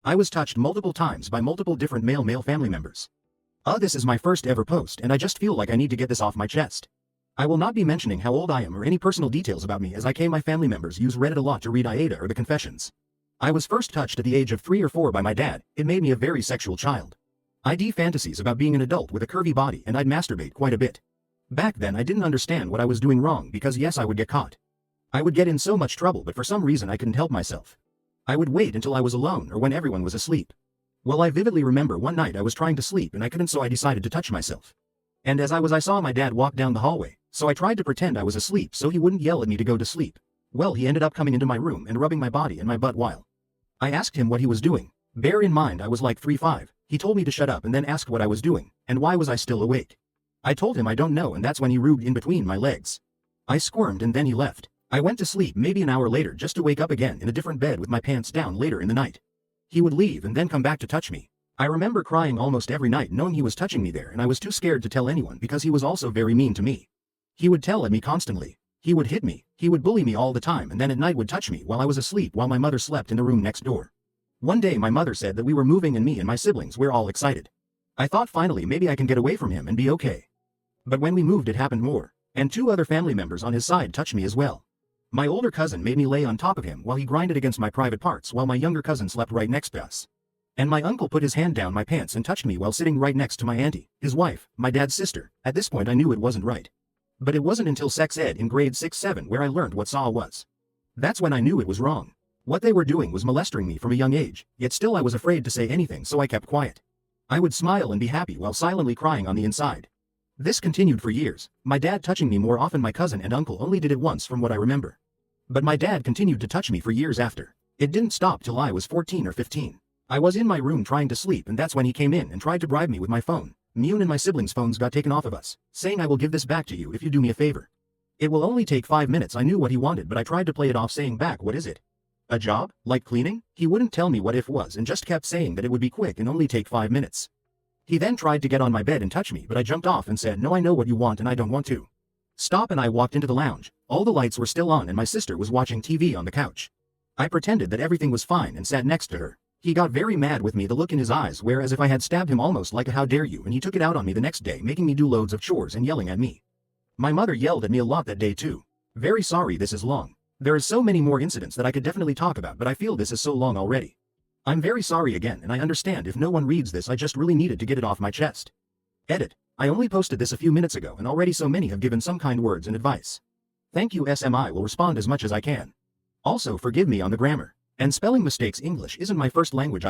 I was touched multiple times by multiple different male family members. This is my first ever post and I just feel like I need to get this off my chest. I will not be mentioning how old I am or any personal details about me, as my family members use Reddit a lot to read Aida or the confessions. I was first touched at the age of 3 or 4 by my dad. It made me a very sexual child. I'd fantasies about being an adult with a curvy body and I'd masturbate quite a bit. Back then I didn't understand what I was doing wrong because yes, I would get caught. I would get in so much trouble, but for some reason I couldn't help myself. I would wait until I was alone or when everyone was asleep. Well, I vividly remember one night I was trying to sleep and I couldn't, so I decided to touch myself. And as I saw my dad walk down the hallway, so I tried to pretend I was asleep so he wouldn't yell at me to go to sleep. Well, he ended up coming into my room and rubbing my body and my butt while I asked him what he was doing. Bear in mind I was like 3'5". He told me to shut up and then asked what I was doing, and why was I still awake. I told him I don't know, and that's when he rubbed in between my legs. I squirmed and then he left. I went to sleep maybe an hour later just to wake up again in a different bed with my pants down later in the night. He would leave and then come back to touch me. I remember crying almost every night knowing he was touching me there, and I was too scared to tell anyone because he was also very mean to me. He would tell at me constantly. He would hit me, he would bully me all the time, and then at night would touch me while I was asleep while my mother slept in the room next door. One day my mother said that we were moving and me and my siblings were all excited. I thought finally maybe I can get away from him and be okay. But when we moved it happened more, and 2 other family members on his side touched me as well. My older cousin made me lay on top of him while he grinded against my private parts while my younger cousin slept right next to us. And my uncle put his hand down my pants and touched me while sitting right next to my auntie, his wife, my dad's sister. At this point I knew it wasn't right. But it wasn't until sex ed in grade 6-7 where I learned what SAW was. That's when I knew it was wrong. What they were doing was molesting me from a young age, yet still I was afraid to say anything, so I kept quiet. I would smile and be happy while silently crying on the inside. This continued for years, my dad touching me more often. My cousin and uncle only did it once from what I remember. But my dad continued to touch me for years after. It didn't stop till I was 14 or 15. I was in my room trying to sleep, and that's when he came in and tried to bribe me with my phone. Me and my siblings' phones got taken off of us, saying I will give this back to you if you do me a favor. It will only take 5 minutes. I knew what he wanted, but I tried to play it off saying back, what is it? A job? Like cleaning? He wouldn't tell me what it was and just kept saying that it would be quick and only take 5 minutes. He then tried to get on my bed and touch me, but I jumped off and said, no, I know what you want and I don't want to. Stop, and I walked into the lounge. All the lights were still on and my sister was watching TV on the couch. I pretended that everything was fine and sat next to her. He got very mad with me, the look in his eyes were as if I had stabbed him, almost like a how dare you, and he took it out on me the next day, making me do loads of chores and yelling at me. My mother yelled at me a lot that day too. Very sorry this is long. There is so many more incidents that I could definitely talk about, but I feel this is so long already. I'm very sorry again, and I understand if no one reads this. I just really needed to get it off my chest. Edit. I only posted this a few minutes ago and already so many have given some kind words and advice. Thank you SM. I will respond as much as I can. Also forgive me on the grammar and spelling mistakes. English isn't my first language. I